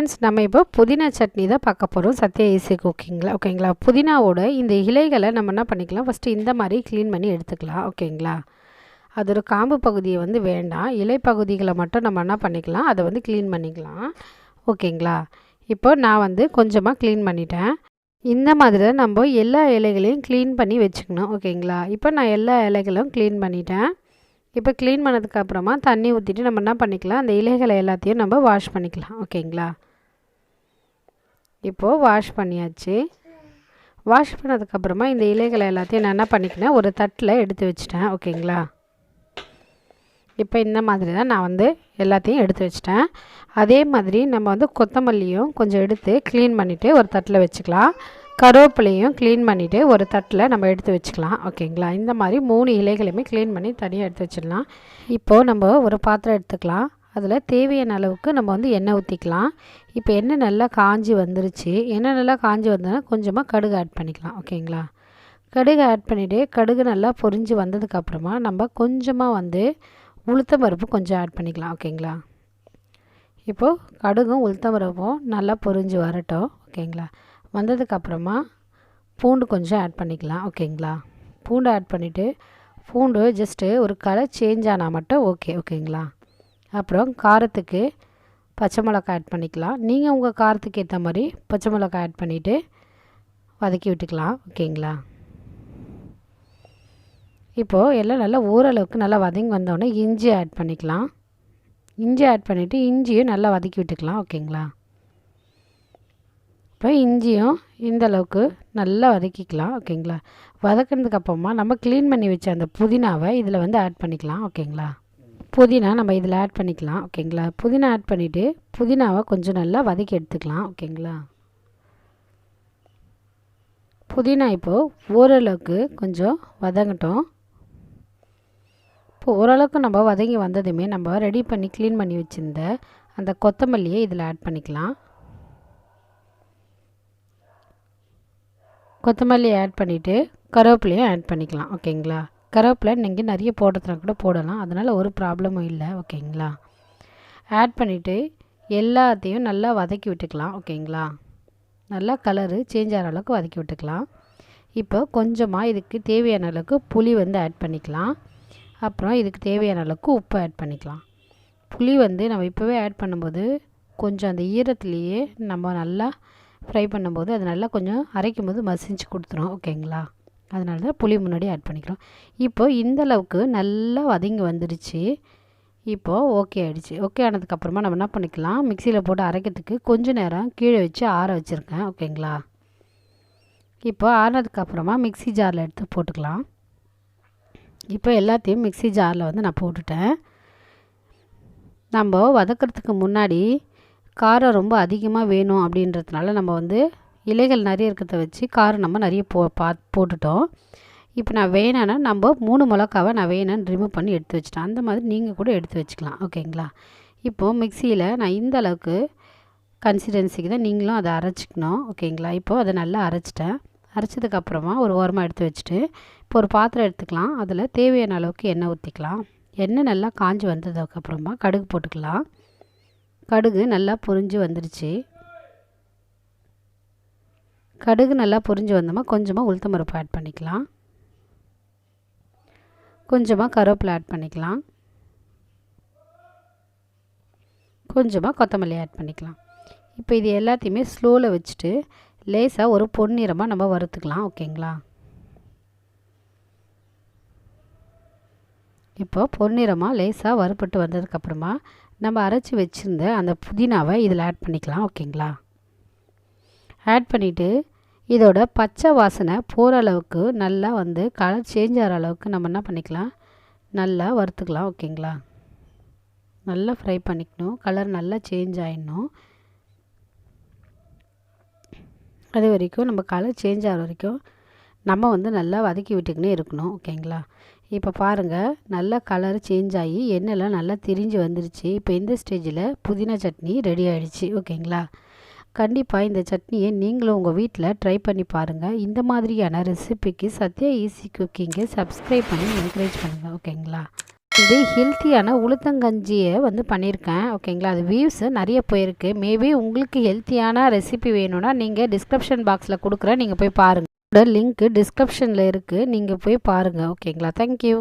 Friends, நம்ம இப்போ புதினா சட்னி தான் பார்க்க போகிறோம் சத்யா ஈஸி குக்கிங்கில். ஓகேங்களா? புதினாவோட இந்த இலைகளை நம்ம என்ன பண்ணிக்கலாம், ஃபஸ்ட்டு இந்த மாதிரி க்ளீன் பண்ணி எடுத்துக்கலாம். ஓகேங்களா? அதோட காம்பு பகுதியை வந்து வேண்டாம், இலை பகுதிகளை மட்டும் நம்ம என்ன பண்ணிக்கலாம், அதை வந்து க்ளீன் பண்ணிக்கலாம். ஓகேங்களா? இப்போ நான் வந்து கொஞ்சமாக க்ளீன் பண்ணிட்டேன். இந்த மாதிரி தான் நம்ம எல்லா இலைகளையும் க்ளீன் பண்ணி வச்சுக்கணும். ஓகேங்களா? இப்போ நான் எல்லா இலைகளும் க்ளீன் பண்ணிட்டேன். இப்போ க்ளீன் பண்ணதுக்கப்புறமா தண்ணி ஊற்றிட்டு நம்ம என்ன பண்ணிக்கலாம், அந்த இலைகளை எல்லாத்தையும் நம்ம வாஷ் பண்ணிக்கலாம். ஓகேங்களா? இப்போது வாஷ் பண்ணியாச்சு. வாஷ் பண்ணதுக்கப்புறமா இந்த இலைகளை எல்லாத்தையும் நான் என்ன பண்ணிக்கினேன், ஒரு தட்டில் எடுத்து வச்சிட்டேன். ஓகேங்களா? இப்போ இந்த மாதிரி தான் நான் வந்து எல்லாத்தையும் எடுத்து வச்சிட்டேன். அதே மாதிரி நம்ம வந்து கொத்தமல்லியும் கொஞ்சம் எடுத்து க்ளீன் பண்ணிவிட்டு ஒரு தட்டில் வச்சுக்கலாம். கருவேப்பிலையும் க்ளீன் பண்ணிவிட்டு ஒரு தட்டில் நம்ம எடுத்து வச்சுக்கலாம். ஓகேங்களா? இந்த மாதிரி 3 இலைகளையுமே க்ளீன் பண்ணி தனியாக எடுத்து வச்சிடலாம். இப்போது நம்ம ஒரு பாத்திரம் எடுத்துக்கலாம். அதில் தேவையான அளவுக்கு நம்ம வந்து எண்ணெய் ஊற்றிக்கலாம். இப்போ எண்ணெய் நல்லா காஞ்சி வந்துருச்சு. எண்ணெய் நல்லா காஞ்சி வந்தோன்னா கொஞ்சமாக கடுகு ஆட் பண்ணிக்கலாம். ஓகேங்களா? கடுகு ஆட் பண்ணிவிட்டு கடுகு நல்லா பொரிஞ்சு வந்ததுக்கப்புறமா நம்ம கொஞ்சமாக வந்து உளுத்தம் பருப்பு கொஞ்சம் ஆட் பண்ணிக்கலாம். ஓகேங்களா? இப்போது கடுகும் உளுத்தம் பருப்பும் நல்லா பொரிஞ்சு வரட்டும். ஓகேங்களா? வந்ததுக்கப்புறமா பூண்டு கொஞ்சம் ஆட் பண்ணிக்கலாம். ஓகேங்களா? பூண்டு ஆட் பண்ணிவிட்டு பூண்டு ஜஸ்ட்டு ஒரு கலர் சேஞ்ச் ஆனால் மட்டும் ஓகேங்களா? அப்புறம் காரத்துக்கு பச்சை மிளகாய் ஆட் பண்ணிக்கலாம். நீங்கள் உங்கள் காரத்துக்கு ஏற்ற மாதிரி பச்சை மிளகாய் ஆட் பண்ணிவிட்டு வதக்கி விட்டுக்கலாம். ஓகேங்களா? இப்போது எல்லாம் நல்லா ஓரளவுக்கு நல்லா வதங்கி வந்தோடனே இஞ்சி ஆட் பண்ணிக்கலாம். இஞ்சி ஆட் பண்ணிவிட்டு இஞ்சியும் நல்லா வதக்கி விட்டுக்கலாம். ஓகேங்களா? இப்போ இஞ்சியும் இந்த அளவுக்கு நல்லா வதக்கிக்கலாம். ஓகேங்களா? வதக்கினதுக்கப்புறமா நம்ம க்ளீன் பண்ணி வச்ச அந்த புதினாவை இதில் வந்து ஆட் பண்ணிக்கலாம். ஓகேங்களா? புதினா நம்ம இதில் ஆட் பண்ணிக்கலாம். ஓகேங்களா? புதினா ஆட் பண்ணிவிட்டு புதினாவை கொஞ்சம் நல்லா வதக்கி எடுத்துக்கலாம். ஓகேங்களா? புதினா இப்போது ஓரளவுக்கு கொஞ்சம் வதங்கட்டும். இப்போ ஓரளவுக்கு நம்ம வதங்கி வந்ததுமே நம்ம ரெடி பண்ணி க்ளீன் பண்ணி வச்சுருந்த அந்த கொத்தமல்லியை இதில் ஆட் பண்ணிக்கலாம். கொத்தமல்லியை ஆட் பண்ணிவிட்டு கருவேப்பிலையும் ஆட் பண்ணிக்கலாம். ஓகேங்களா? கருவேப்பிலை நீங்கள் நிறைய போடுறதுனா கூட போடலாம், அதனால் ஒரு ப்ராப்ளமும் இல்லை. ஓகேங்களா? ஆட் பண்ணிவிட்டு எல்லாத்தையும் நல்லா வதக்கி விட்டுக்கலாம். ஓகேங்களா? நல்லா கலரு சேஞ்ச் ஆகிற அளவுக்கு வதக்கி விட்டுக்கலாம். இப்போ கொஞ்சமாக இதுக்கு தேவையான அளவுக்கு புளி வந்து ஆட் பண்ணிக்கலாம். அப்புறம் இதுக்கு தேவையான அளவுக்கு உப்பு ஆட் பண்ணிக்கலாம். புளி வந்து நம்ம இப்போவே ஆட் பண்ணும்போது கொஞ்சம் அந்த ஈரத்துலேயே நம்ம நல்லா ஃப்ரை பண்ணும்போது அது நல்லா கொஞ்சம் அரைக்கும் போது மசிஞ்சு கொடுத்துரும். ஓகேங்களா? அதனால தான் புளி முன்னாடி ஆட் பண்ணிக்கிறோம். இப்போது இந்தளவுக்கு நல்லா வதங்கி வந்துடுச்சு. இப்போது ஓகே ஆகிடுச்சு. ஓகே ஆனதுக்கப்புறமா நம்ம என்ன பண்ணிக்கலாம், மிக்சியில் போட்டு அரைக்கிறதுக்கு கொஞ்சம் நேரம் கீழே வச்சு ஆற வச்சுருக்கேன். ஓகேங்களா? இப்போ ஆறினதுக்கப்புறமா மிக்சி ஜாரில் எடுத்து போட்டுக்கலாம். இப்போ எல்லாத்தையும் மிக்சி ஜாரில் வந்து நான் போட்டுட்டேன். நம்ம வதக்கிறதுக்கு முன்னாடி காரம் ரொம்ப அதிகமாக வேணும் அப்படின்றதுனால நம்ம வந்து இலைகள் நிறைய இருக்கிறத வச்சு காரம் நம்ம நிறைய போட்டுட்டோம். இப்போ நான் வேணான்னா நம்ம 3 மிளகாவை நான் வேணான்னு ரிமூவ் பண்ணி எடுத்து வச்சிட்டேன். அந்த மாதிரி நீங்கள் கூட எடுத்து வச்சுக்கலாம். ஓகேங்களா? இப்போது மிக்சியில் நான் இந்த அளவுக்கு கன்சிஸ்டன்சிக்கு தான் நீங்களும் அதை அரைச்சிக்கணும். ஓகேங்களா? இப்போது அதை நல்லா அரைச்சிட்டேன். அரைச்சதுக்கப்புறமா ஒரு ஓரமாக எடுத்து வச்சுட்டு இப்போ ஒரு பாத்திரம் எடுத்துக்கலாம். அதில் தேவையான அளவுக்கு எண்ணெய் ஊற்றிக்கலாம். எண்ணெய் நல்லா காஞ்சி வந்ததுக்கப்புறமா கடுகு போட்டுக்கலாம். கடுகு நல்லா பொரிஞ்சு வந்துடுச்சு. கடுகு நல்லா பொரிஞ்சு வந்தோமா கொஞ்சமாக உளுத்தம் பருப்பு ஆட் பண்ணிக்கலாம். கொஞ்சமாக கருவேப்பிலை ஆட் பண்ணிக்கலாம். கொஞ்சமாக கொத்தமல்லி ஆட் பண்ணிக்கலாம். இப்போ இது எல்லாத்தையுமே ஸ்லோவில் வச்சுட்டு லேசாக ஒரு பொன்னிறமாக நம்ம வறுத்துக்கலாம். ஓகேங்களா? இப்போ பொன்னிறமாக லேசாக வறுப்பட்டு வந்ததுக்கப்புறமா நம்ம அரைச்சி வச்சுருந்த அந்த புதினாவை இதில் ஆட் பண்ணிக்கலாம். ஓகேங்களா? ஆட் பண்ணிவிட்டு இதோட பச்சை வாசனை போகிற அளவுக்கு நல்லா வந்து கலர் சேஞ்ச் ஆகிற அளவுக்கு நம்ம என்ன பண்ணிக்கலாம், நல்லா வறுத்துக்கலாம். ஓகேங்களா? நல்லா ஃப்ரை பண்ணிக்கணும். கலர் நல்லா சேஞ்ச் ஆகிடணும். அது வரைக்கும் நம்ம கலர் சேஞ்ச் ஆகிற வரைக்கும் நம்ம வந்து நல்லா வதக்கி விட்டுக்கினே இருக்கணும். ஓகேங்களா? இப்போ பாருங்கள், நல்லா கலர் சேஞ்ச் ஆகி எண்ணெய்லாம் நல்லா திரிஞ்சு வந்துருச்சு. இப்போ இந்த ஸ்டேஜில் புதினா சட்னி ரெடி ஆகிடுச்சு. ஓகேங்களா? கண்டிப்பாக இந்த சட்னியை நீங்களும் உங்கள் வீட்டில் ட்ரை பண்ணி பாருங்கள். இந்த மாதிரியான ரெசிபிக்கு சத்யா ஈஸி குக்கிங்கை சப்ஸ்கிரைப் பண்ணி என்கரேஜ் பண்ணுங்கள். ஓகேங்களா? இது ஹெல்த்தியான உளுத்தங்கஞ்சியை வந்து பண்ணியிருக்கேன் ஓகேங்களா. அது வியூஸ் நிறைய போயிருக்கு. மேபி உங்களுக்கு ஹெல்த்தியான ரெசிபி வேணும்னா நீங்கள் டிஸ்கிரிப்ஷன் பாக்ஸில் கொடுக்குறேன், நீங்கள் போய் பாருங்கள். லிங்க் டிஸ்கிரிப்ஷனில் இருக்குது, நீங்கள் போய் பாருங்கள் ஓகேங்களா. தேங்க்யூ.